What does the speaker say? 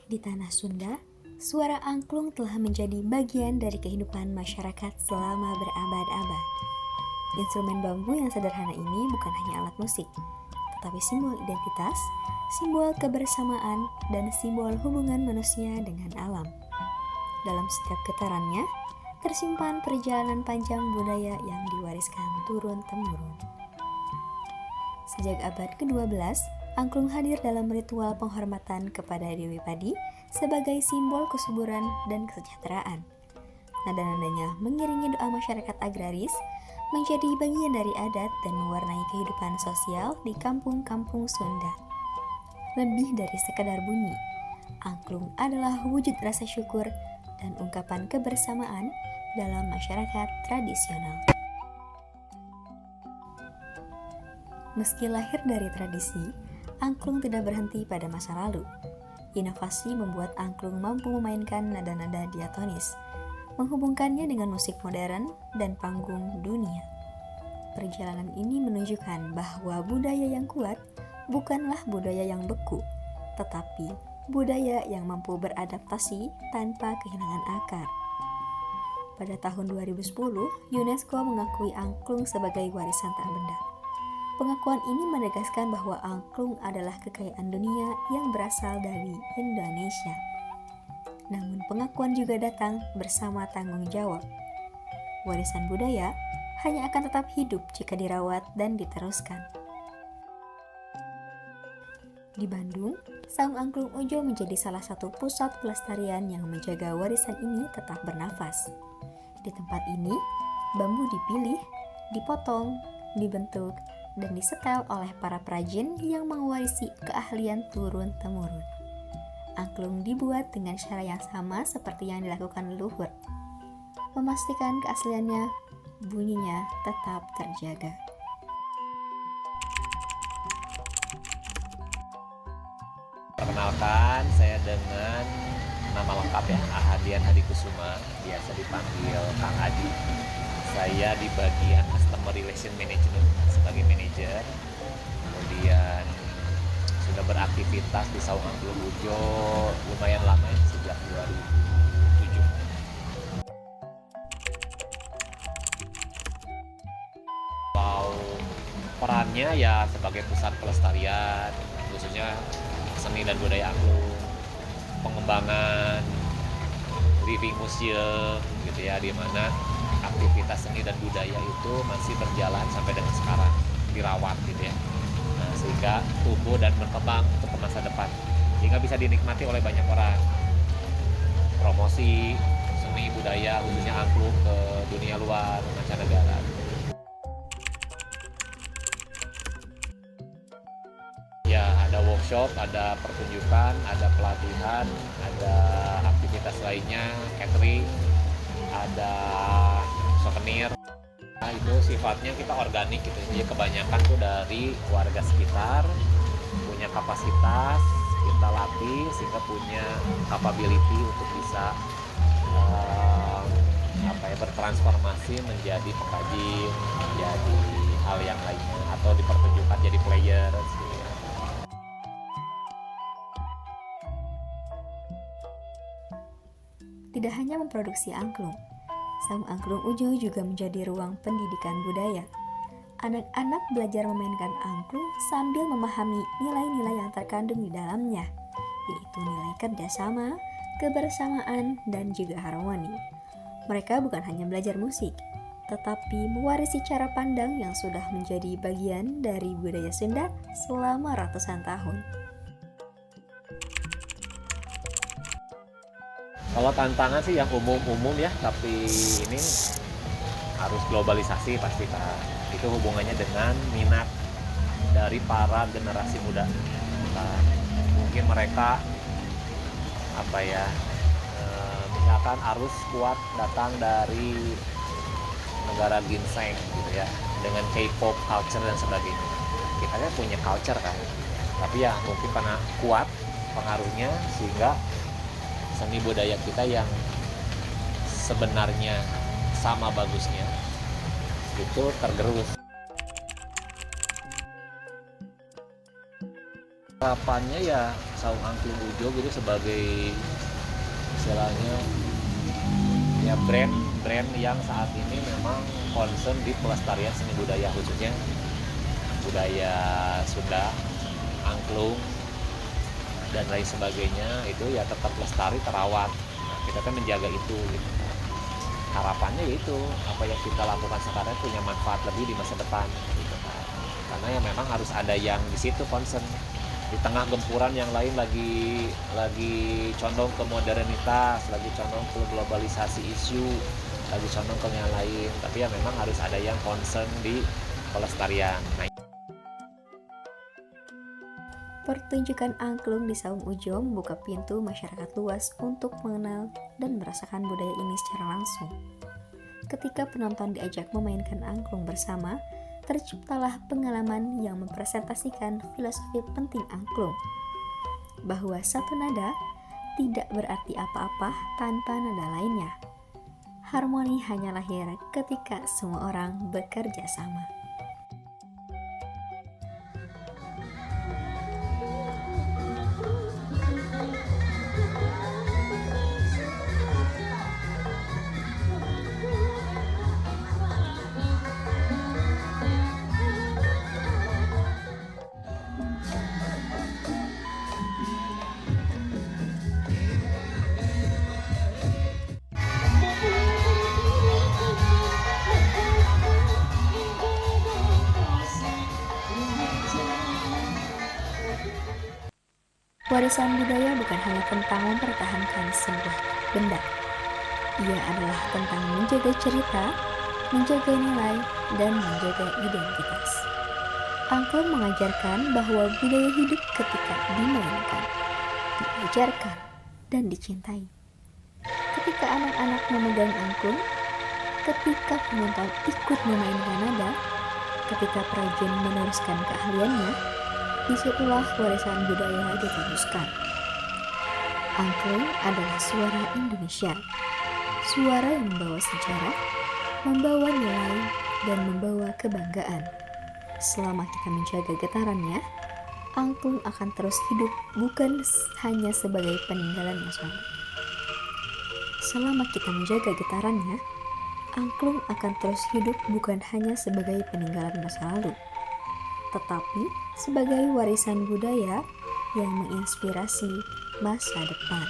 Di tanah Sunda, suara angklung telah menjadi bagian dari kehidupan masyarakat selama berabad-abad. Instrumen bambu yang sederhana ini bukan hanya alat musik, tetapi simbol identitas, simbol kebersamaan, dan simbol hubungan manusia dengan alam. Dalam setiap getarannya, tersimpan perjalanan panjang budaya yang diwariskan turun-temurun. Sejak abad ke-12, angklung hadir dalam ritual penghormatan kepada Dewi Padi sebagai simbol kesuburan dan kesejahteraan. Nada-nadanya mengiringi doa masyarakat agraris, menjadi bagian dari adat dan mewarnai kehidupan sosial di kampung-kampung Sunda. Lebih dari sekadar bunyi, angklung adalah wujud rasa syukur dan ungkapan kebersamaan dalam masyarakat tradisional. Meski lahir dari tradisi, angklung tidak berhenti pada masa lalu. Inovasi membuat angklung mampu memainkan nada-nada diatonis, menghubungkannya dengan musik modern dan panggung dunia. Perjalanan ini menunjukkan bahwa budaya yang kuat bukanlah budaya yang beku, tetapi budaya yang mampu beradaptasi tanpa kehilangan akar. Pada tahun 2010, UNESCO mengakui angklung sebagai warisan tak benda. Pengakuan ini menegaskan bahwa angklung adalah kekayaan dunia yang berasal dari Indonesia. Namun pengakuan juga datang bersama tanggung jawab. Warisan budaya hanya akan tetap hidup jika dirawat dan diteruskan. Di Bandung, Saung Angklung Ujo menjadi salah satu pusat pelestarian yang menjaga warisan ini tetap bernafas. Di tempat ini, bambu dipilih, dipotong, dibentuk, dan disetel oleh para perajin yang mewarisi keahlian turun-temurun. Angklung dibuat dengan cara yang sama seperti yang dilakukan leluhur. Memastikan keasliannya, bunyinya tetap terjaga. Perkenalkan, saya dengan nama lengkap ya, Ahadian Hadi Kusuma, biasa dipanggil Kang Adi. Saya di bagian Customer Relation Management sebagai manajer. Kemudian sudah beraktivitas di Saung Angklung Ujo lumayan lama ya, sejak 2007. Kalau perannya ya sebagai pusat pelestarian, khususnya seni dan budaya angklung, pengembangan living museum gitu ya, di mana aktivitas seni dan budaya itu masih berjalan sampai dengan sekarang, dirawat gitu ya. Nah, sehingga tumbuh dan berkembang untuk ke masa depan, sehingga bisa dinikmati oleh banyak orang. Promosi seni budaya khususnya angklung ke dunia luar, mancanegara. Ya, ada workshop, ada pertunjukan, ada pelatihan, ada aktivitas lainnya, catering, ada souvenir. Nah, itu sifatnya kita organik gitu. Jadi kebanyakan tuh dari warga sekitar, punya kapasitas, kita latih sehingga punya capability untuk bisa bertransformasi menjadi pengrajin, menjadi hal yang lainnya, atau dipertunjukkan jadi player gitu ya. Tidak hanya memproduksi angklung, Saung Angklung Ujo juga menjadi ruang pendidikan budaya. Anak-anak belajar memainkan angklung sambil memahami nilai-nilai yang terkandung di dalamnya, yaitu nilai kerjasama, kebersamaan, dan juga harmoni. Mereka bukan hanya belajar musik, tetapi mewarisi cara pandang yang sudah menjadi bagian dari budaya Sunda selama ratusan tahun. Kalau tantangan sih yang umum-umum ya, tapi ini harus globalisasi pasti Kak. Itu hubungannya dengan minat dari para generasi muda. Nah, mungkin mereka misalkan arus kuat datang dari negara ginseng gitu ya, dengan K-pop culture dan sebagainya. Kita kan punya culture kan, tapi ya mungkin karena kuat pengaruhnya sehingga seni budaya kita yang sebenarnya sama bagusnya itu tergerus. Harapannya ya Saung Angklung Ujo gitu sebagai istilahnya ya brand yang saat ini memang concern di pelestarian seni budaya, khususnya budaya Sunda, angklung dan lain sebagainya, itu ya tetap lestari, terawat. Nah, kita kan menjaga itu gitu. Harapannya yaitu apa yang kita lakukan sekarang punya manfaat lebih di masa depan gitu kan. Karena ya memang harus ada yang di situ concern. Di tengah gempuran yang lain lagi condong ke modernitas, lagi condong ke globalisasi isu, lagi condong ke yang lain, tapi ya memang harus ada yang concern di pelestarian. Nah, Pertunjukan angklung di Saung Ujo membuka pintu masyarakat luas untuk mengenal dan merasakan budaya ini secara langsung. Ketika penonton diajak memainkan angklung bersama, terciptalah pengalaman yang mempresentasikan filosofi penting angklung, bahwa satu nada tidak berarti apa-apa tanpa nada lainnya. Harmoni hanya lahir ketika semua orang bekerja sama. Warisan budaya bukan hanya tentang mempertahankan sebuah benda. Ia adalah tentang menjaga cerita, menjaga nilai, dan menjaga identitas. Angklung mengajarkan bahwa budaya hidup ketika dimainkan, diajarkan, dan dicintai. Ketika anak-anak memegang angklung, ketika penonton ikut memainkan nada, ketika perajin meneruskan keahliannya, disitulah warisan budaya diteruskan. Angklung adalah suara Indonesia, suara yang membawa sejarah, membawa nilai, dan membawa kebanggaan. Selama kita menjaga getarannya, angklung akan terus hidup bukan hanya sebagai peninggalan masa lalu. Selama kita menjaga getarannya, angklung akan terus hidup bukan hanya sebagai peninggalan masa lalu, tetapi sebagai warisan budaya yang menginspirasi masa depan.